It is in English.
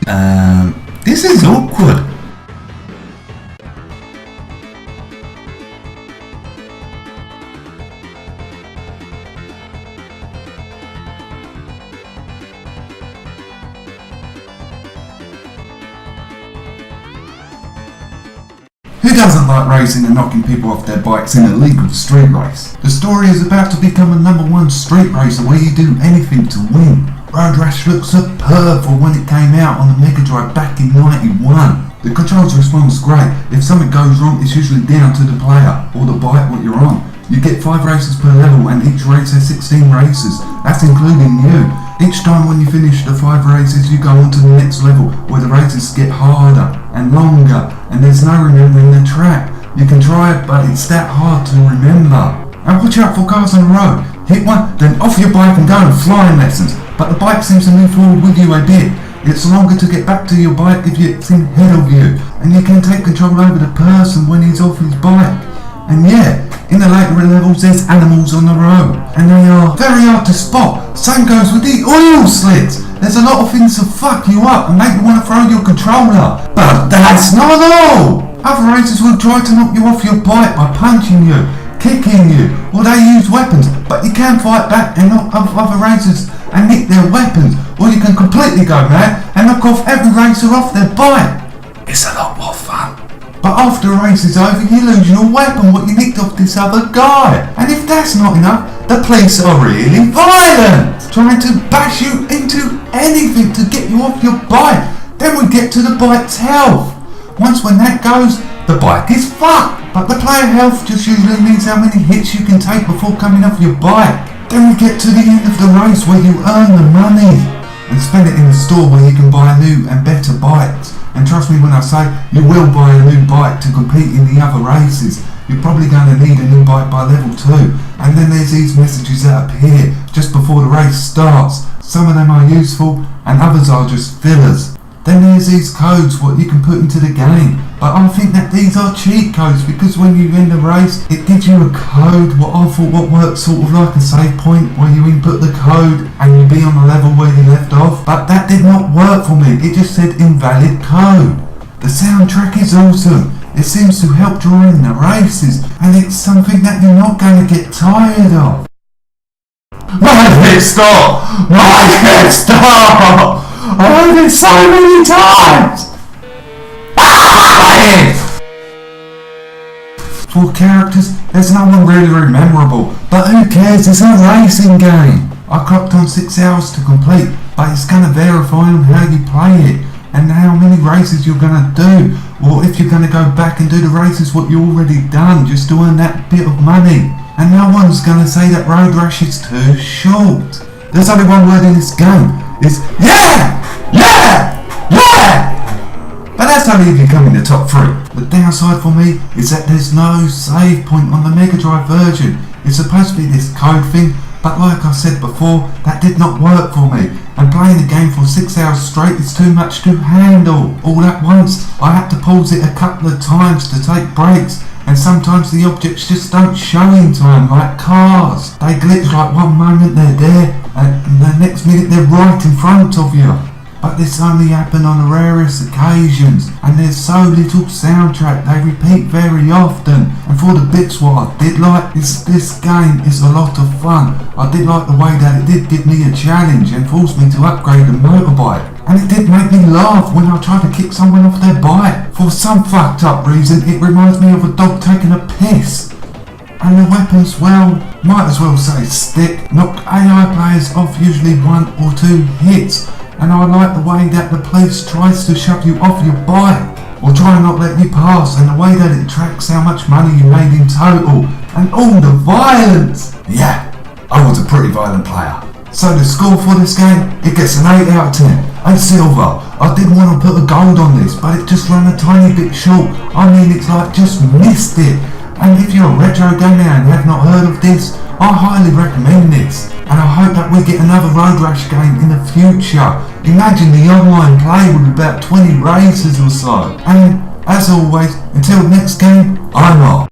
This is awkward. Who doesn't like racing and knocking people off their bikes in a legal street race? The story is about to become a #1 street racer where you do anything to win. Road Rash looked superb for when it came out on the Mega Drive back in '91. The controls response great. If something goes wrong, it's usually down to the player or the bike what you're on. You get 5 races per level and each race has 16 races. That's including you. Each time when you finish the 5 races, you go on to the next level where the races get harder and longer and there's no remembering the track. You can try it, but it's that hard to remember. And watch out for cars on the road. Hit one, then off your bike and go on flying lessons. But the bike seems to move forward with you a bit. It's longer to get back to your bike if it's ahead of you. And you can take control over the person when he's off his bike. And yeah, in the later levels there's animals on the road, and they are very hard to spot. Same goes with the oil slicks. There's a lot of things to fuck you up and make you want to throw your controller. But that's not all! Other racers will try to knock you off your bike by punching you, kicking you, or they use weapons, but you can fight back and knock off other racers and nick their weapons, or you can completely go mad and knock off every racer off their bike. It's a lot more fun. But after the race is over, you lose your weapon, what you nicked off this other guy. And if that's not enough, the police are really violent, trying to bash you into anything to get you off your bike. Then we get to the bike's health. Once when that goes, the bike is fucked. But the player health just usually means how many hits you can take before coming off your bike. Then we get to the end of the race where you earn the money and spend it in the store where you can buy new and better bikes. And trust me when I say you will buy a new bike to compete in the other races. You're probably going to need a new bike by level 2. And then there's these messages that appear just before the race starts. Some of them are useful and others are just fillers. Then there's these codes what you can put into the game. But I think that these are cheat codes because when you win the race, it gives you a code what I thought what works sort of like a save point where you input the code and you be on the level where you left off. But that did not work for me. It just said invalid code. The soundtrack is awesome. It seems to help during the races and it's something that you're not going to get tired of. My pit stop! My pit stop! I heard it so many times! For characters, there's no one really memorable, but who cares, it's a racing game. I clocked on 6 hours to complete, but it's going to verify on how you play it and how many races you're going to do, or if you're going to go back and do the races what you already done just to earn that bit of money. And no one's going to say that Road Rash is too short. There's only one word in this game, it's yeah! Yeah! Yeah! But that's only if you come in the top 3. The downside for me is that there's no save point on the Mega Drive version. It's supposed to be this code thing, but like I said before, that did not work for me. And playing the game for 6 hours straight is too much to handle. All at once, I had to pause it a couple of times to take breaks. And sometimes the objects just don't show in time, like cars. They glitch like one moment they're there, and the next minute they're right in front of you. But this only happened on the rarest occasions, and there's so little soundtrack, they repeat very often. And for the bits what I did like, this game is a lot of fun. I did like the way that it did give me a challenge and forced me to upgrade the motorbike. And it did make me laugh when I tried to kick someone off their bike. For some fucked up reason, it reminds me of a dog taking a piss. And the weapons, well, might as well say stick, knock AI players off usually 1 or 2 hits. And I like the way that the police tries to shove you off your bike or try not let you pass, and the way that it tracks how much money you made in total and all the violence. Yeah, I was a pretty violent player. So the score for this game, it gets an 8 out of 10. 8 silver. I did want to put a gold on this, but it just ran a tiny bit short. I mean, it's like just missed it. And if you're a retro gamer and have not heard of this, I highly recommend this. And I hope that we get another Road Rash game in the future. Imagine the online play with about 20 races or so. And as always, until next game, I'm off.